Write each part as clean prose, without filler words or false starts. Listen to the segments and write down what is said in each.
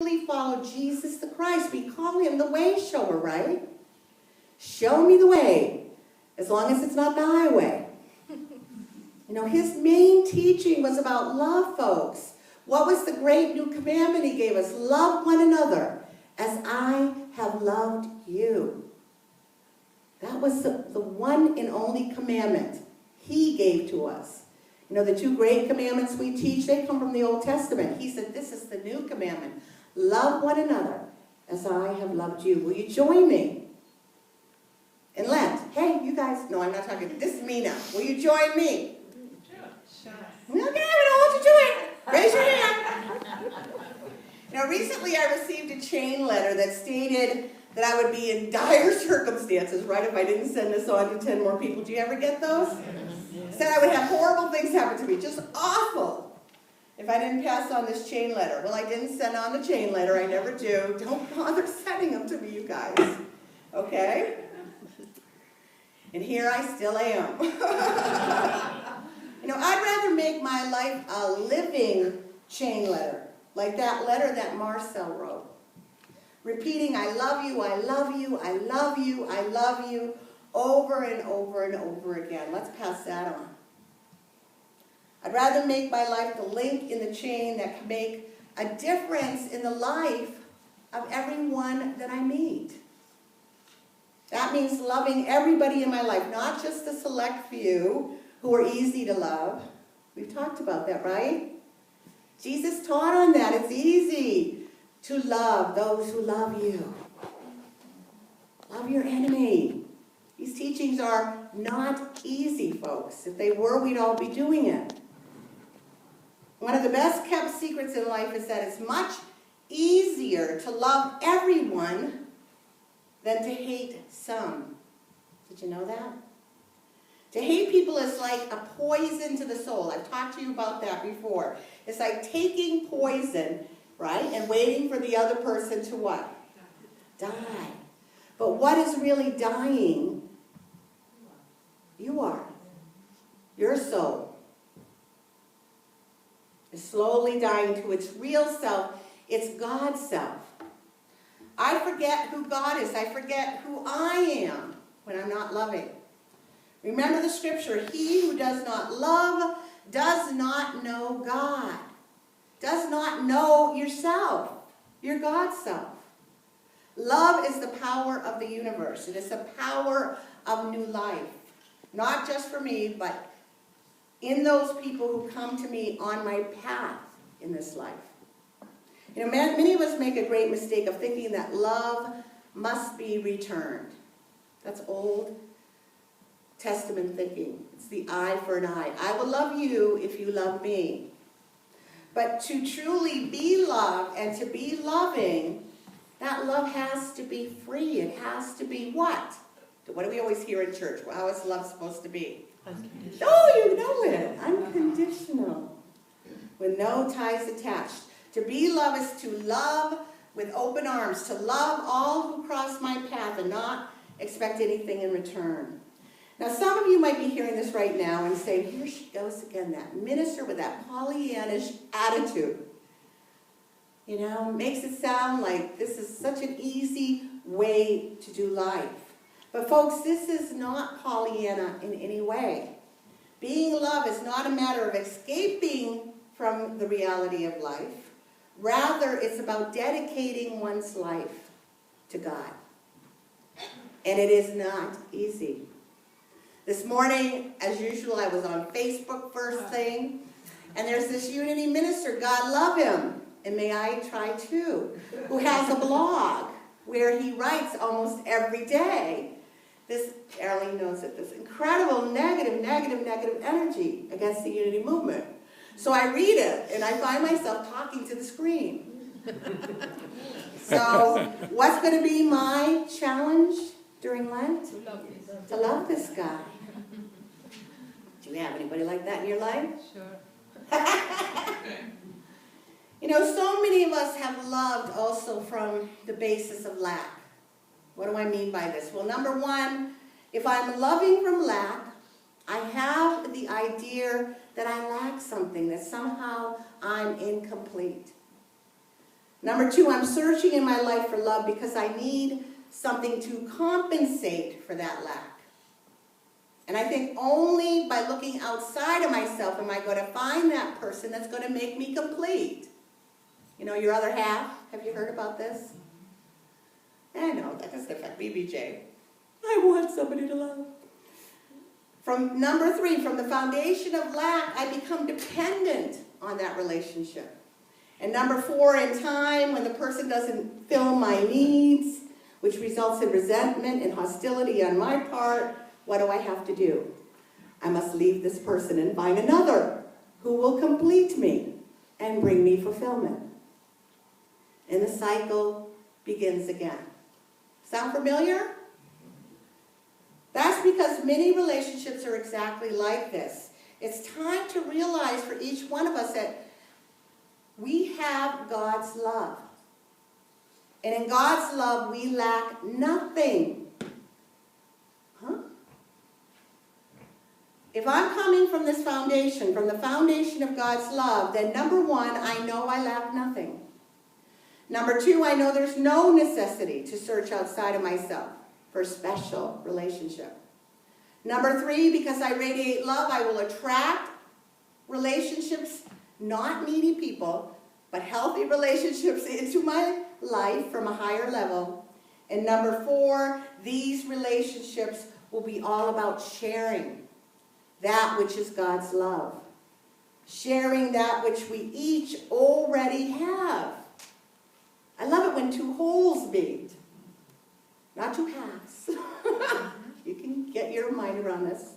really follow Jesus the Christ, we call him the way shower, right? Show me the way, as long as it's not the highway. You know, his main teaching was about love, folks. What was the great new commandment he gave us? Love one another as I have loved you. That was the one and only commandment he gave to us. You know, the two great commandments we teach, they come from the Old Testament. He said, this is the new commandment. Love one another as I have loved you. Will you join me in Lent? Hey, you guys. No, I'm not talking. This is me now. Will you join me? Sure. Okay, I'm going to hold you to it. Raise your hand. Now, recently I received a chain letter that stated that I would be in dire circumstances, right, if I didn't send this on to 10 more people. Do you ever get those? Yes. Said I would have horrible things happen to me, just awful, if I didn't pass on this chain letter. Well, I didn't send on the chain letter. I never do. Don't bother sending them to me, you guys. Okay? And here I still am. You know, I'd rather make my life a living chain letter, like that letter that Marcel wrote. Repeating, I love you, I love you, I love you, I love you, over and over and over again. Let's pass that on. I'd rather make my life the link in the chain that can make a difference in the life of everyone that I meet. That means loving everybody in my life, not just the select few who are easy to love. We've talked about that, right? Jesus taught on that. It's easy to love those who love you. Love your enemy. These teachings are not easy, folks. If they were, we'd all be doing it. One of the best kept secrets in life is that it's much easier to love everyone than to hate some. Did you know that? To hate people is like a poison to the soul. I've talked to you about that before. It's like taking poison, right, and waiting for the other person to what? Die. But what is really dying? You are. Your soul is slowly dying to its real self. It's God's self. I forget who God is. I forget who I am when I'm not loving. Remember the scripture, he who does not love does not know God. Does not know yourself, your God's self. Love is the power of the universe. It is the power of new life. Not just for me, but in those people who come to me on my path in this life. You know, many of us make a great mistake of thinking that love must be returned. That's Old Testament thinking. It's the eye for an eye. I will love you if you love me. But to truly be loved and to be loving, that love has to be free. It has to be what? What do we always hear in church? Well, how is love supposed to be? Unconditional. Oh, you know it. Unconditional. With no ties attached. To be love is to love with open arms. To love all who cross my path and not expect anything in return. Now, some of you might be hearing this right now and saying, here she goes again, that minister with that Pollyannish attitude. You know, makes it sound like this is such an easy way to do life. But folks, this is not Pollyanna in any way. Being love is not a matter of escaping from the reality of life. Rather, it's about dedicating one's life to God. And it is not easy. This morning, as usual, I was on Facebook first thing, and there's this Unity minister, God love him, and may I try too, who has a blog where he writes almost every day. This, Arlene knows it, this incredible negative energy against the Unity movement. So I read it, and I find myself talking to the screen. So what's going to be my challenge during Lent? To love this guy. Do you have anybody like that in your life? Sure. You know, so many of us have loved also from the basis of lack. What do I mean by this? Well, number one, if I'm loving from lack, I have the idea that I lack something, that somehow I'm incomplete. Number 2, I'm searching in my life for love because I need something to compensate for that lack. And I think only by looking outside of myself am I going to find that person that's going to make me complete. You know, your other half. Have you heard about this? I know, that doesn't affect me, BJ. I want somebody to love. From number 3, from the foundation of lack, I become dependent on that relationship. And number 4, in time, when the person doesn't fill my needs, which results in resentment and hostility on my part, what do I have to do? I must leave this person and find another who will complete me and bring me fulfillment. And the cycle begins again. Sound familiar? That's because many relationships are exactly like this. It's time to realize for each one of us that we have God's love. And in God's love, we lack nothing. If I'm coming from this foundation, from the foundation of God's love, then number 1, I know I lack nothing. Number 2, I know there's no necessity to search outside of myself for a special relationship. Number 3, because I radiate love, I will attract relationships, not needy people, but healthy relationships into my life from a higher level. And number 4, these relationships will be all about sharing that which is God's love. Sharing that which we each already have. I love it when 2 wholes meet, not 2 halves. You can get your mind around this,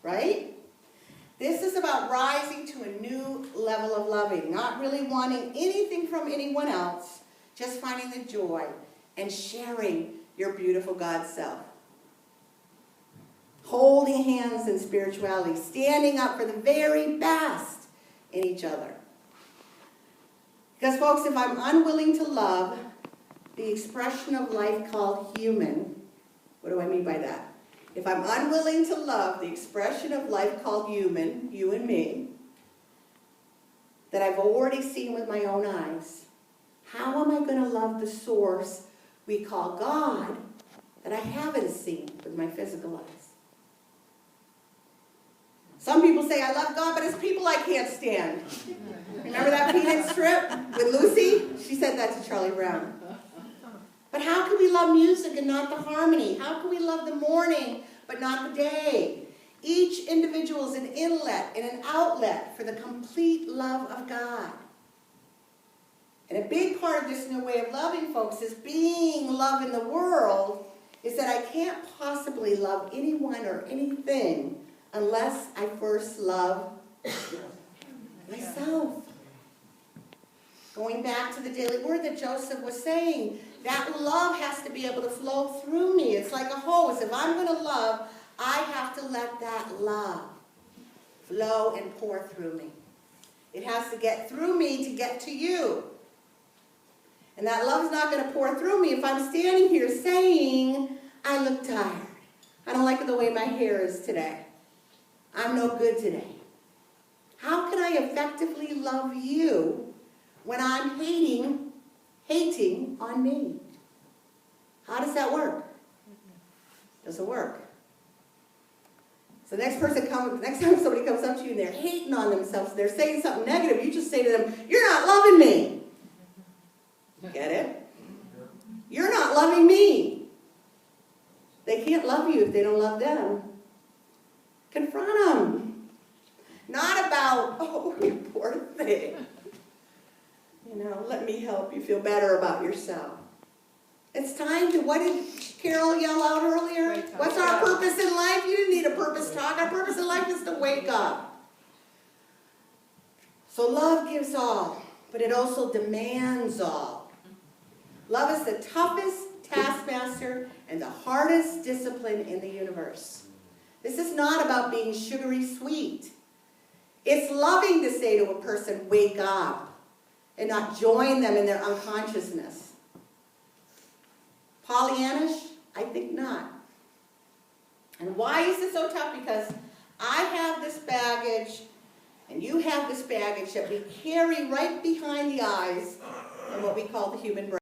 right? This is about rising to a new level of loving, not really wanting anything from anyone else, just finding the joy and sharing your beautiful God self. Holding hands in spirituality, standing up for the very best in each other. Because folks, if I'm unwilling to love the expression of life called human, what do I mean by that? If I'm unwilling to love the expression of life called human, you and me, that I've already seen with my own eyes, how am I going to love the source we call God that I haven't seen with my physical eyes? Some people say, I love God, but it's people I can't stand. Remember that Peanut strip with Lucy? She said that to Charlie Brown. But how can we love music and not the harmony? How can we love the morning but not the day? Each individual is an inlet and an outlet for the complete love of God. And a big part of this new way of loving, folks, is being love in the world, is that I can't possibly love anyone or anything unless I first love myself. Going back to the daily word that Joseph was saying, that love has to be able to flow through me. It's like a hose. If I'm going to love, I have to let that love flow and pour through me. It has to get through me to get to you. And that love is not going to pour through me if I'm standing here saying, I look tired. I don't like the way my hair is today. I'm no good today. How can I effectively love you when I'm hating on me? How does that work? Doesn't work. So next time somebody comes up to you and they're hating on themselves, they're saying something negative, you just say to them, you're not loving me. Get it? You're not loving me. They can't love you if they don't love them. Confront them. Not about, oh, you poor thing. You know, let me help you feel better about yourself. It's time to, what did Carol yell out earlier? What's our purpose in life? You didn't need a purpose talk. Our purpose in life is to wake up. So love gives all, but it also demands all. Love is the toughest taskmaster and the hardest discipline in the universe. This is not about being sugary sweet. It's loving to say to a person, wake up, and not join them in their unconsciousness. Pollyannish? I think not. And why is it so tough? Because I have this baggage, and you have this baggage that we carry right behind the eyes and what we call the human brain.